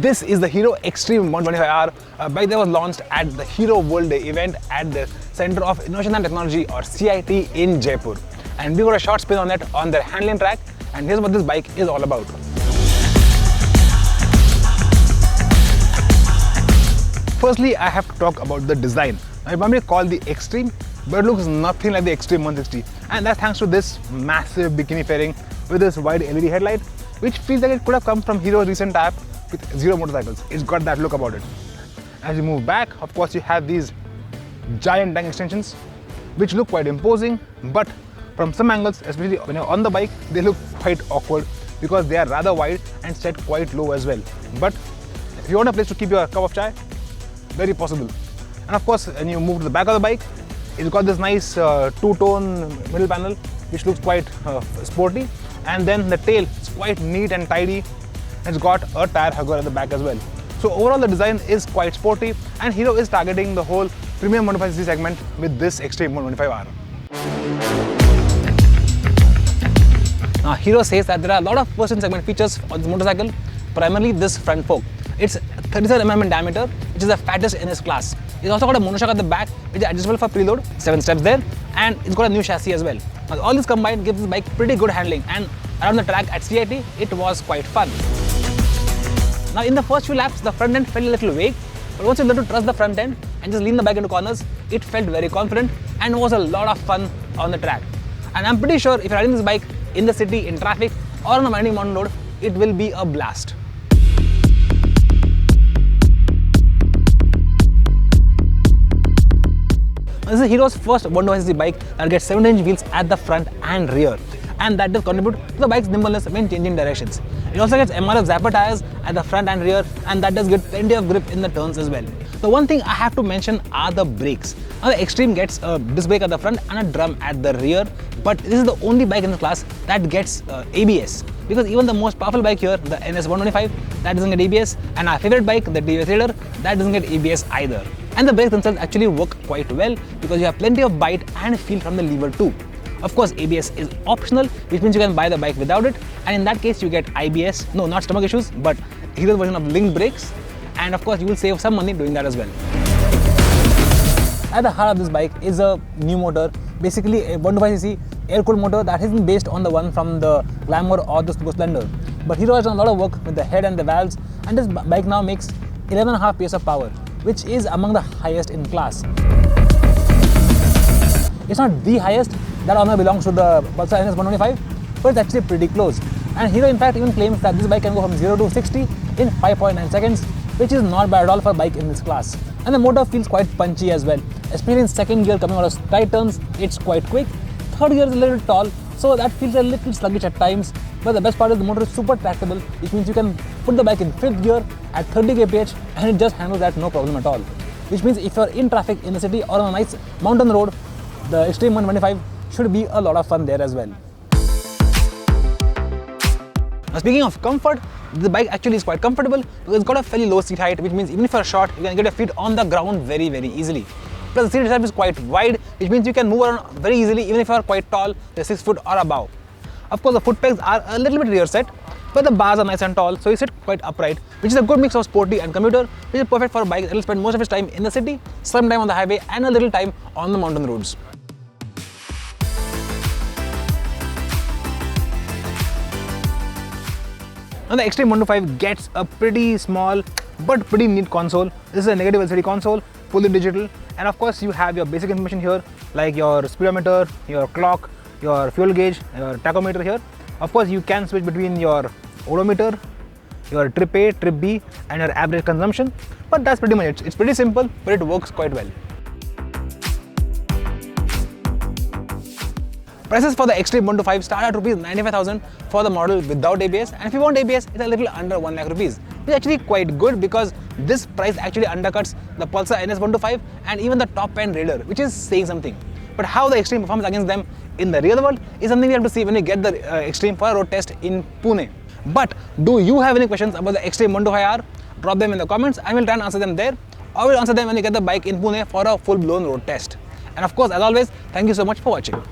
This is the Hero Xtreme 125R, a bike that was launched at the Hero World Day event at the Center of Innovation and Technology, or CIT, in Jaipur. And we got a short spin on it on their handling track, and here's what this bike is all about. Firstly, I have to talk about the design. Now, it might be called the Xtreme, but it looks nothing like the Xtreme 160, and that's thanks to this massive bikini fairing with this wide LED headlight, which feels like it could have come from Hero's recent tie-up with Zero motorcycles. It's got that look about it. As you move back, of course, you have these giant tank extensions, which look quite imposing, but from some angles, especially when you're on the bike, they look quite awkward because they are rather wide and set quite low as well. But if you want a place to keep your cup of chai, very possible. And of course, when you move to the back of the bike, it's got this nice two-tone middle panel, which looks quite sporty. And then the tail is quite neat and tidy. It's got a tire hugger at the back as well. So overall, the design is quite sporty, and Hero is targeting the whole premium 125cc segment with this Xtreme 125R. Now, Hero says that there are a lot of first segment features on this motorcycle, primarily this front fork. It's 37 mm in diameter, which is the fattest in its class. It's also got a monoshock at the back, which is adjustable for preload, 7 steps there, and it's got a new chassis as well. Now, all this combined gives this bike pretty good handling, and around the track at CIT, it was quite fun. Now, in the first few laps, the front end felt a little vague, but once you learn to trust the front end and just lean the bike into corners, it felt very confident and was a lot of fun on the track. And I'm pretty sure if you're riding this bike in the city, in traffic, or on a winding mountain road, it will be a blast. This is Hero's first 125cc bike that gets 17-inch wheels at the front and rear, and that does contribute to the bike's nimbleness when changing directions. It also gets MRF Zapper tyres at the front and rear, and that does get plenty of grip in the turns as well. The one thing I have to mention are the brakes. Now, the Xtreme gets a disc brake at the front and a drum at the rear, but this is the only bike in the class that gets ABS, because even the most powerful bike here, the NS125, that doesn't get ABS, and our favorite bike, the TVS Raider, that doesn't get ABS either. And the brakes themselves actually work quite well because you have plenty of bite and feel from the lever too. Of course, ABS is optional, which means you can buy the bike without it, and in that case you get IBS, no, not stomach issues, but Hero's version of linked brakes, and of course you will save some money doing that as well. At the heart of this bike is a new motor, basically a 125cc air-cooled motor that has been based on the one from the Glamour or the Super Splendor. But Hero has done a lot of work with the head and the valves, and this bike now makes 11.5 PS of power, which is among the highest in class. It's not the highest, that honor belongs to the Pulsar NS125, but it's actually pretty close. And Hero in fact even claims that this bike can go from 0 to 60 in 5.9 seconds, which is not bad at all for a bike in this class. And the motor feels quite punchy as well, especially in second gear coming out of tight turns, it's quite quick. Third gear is a little tall, so that feels a little sluggish at times, but the best part is the motor is super tractable, which means you can put the bike in 5th gear at 30 kph and it just handles that no problem at all. Which means if you're in traffic in the city or on a nice mountain road, the Xtreme 125 should be a lot of fun there as well. Now, speaking of comfort, the bike actually is quite comfortable because it's got a fairly low seat height, which means even if you're short, you can get your feet on the ground very, very easily. Plus, the seat itself is quite wide, which means you can move around very easily even if you're quite tall, you're 6 foot or above. Of course, the foot pegs are a little bit rear set, but the bars are nice and tall, so you sit quite upright, which is a good mix of sporty and commuter, which is perfect for a bike that will spend most of its time in the city, some time on the highway, and a little time on the mountain roads. Now, the Xtreme 125 gets a pretty small but pretty neat console. This is a negative LCD console, fully digital, and of course you have your basic information here like your speedometer, your clock, your fuel gauge, your tachometer here. Of course, you can switch between your odometer, your trip A, trip B, and your average consumption, but that's pretty much it. It's pretty simple, but it works quite well. Prices for the Xtreme 125 start at Rs 95,000 for the model without ABS, and if you want ABS, it's a little under 1 lakh rupees, which is actually quite good because this price actually undercuts the Pulsar NS125 and even the top-end Raider, which is saying something. But how the Xtreme performs against them in the real world is something we have to see when we get the Xtreme for a road test in Pune. But do you have any questions about the Xtreme 125R? Drop them in the comments and we'll try and answer them there, or we'll answer them when we get the bike in Pune for a full-blown road test. And of course, as always, thank you so much for watching.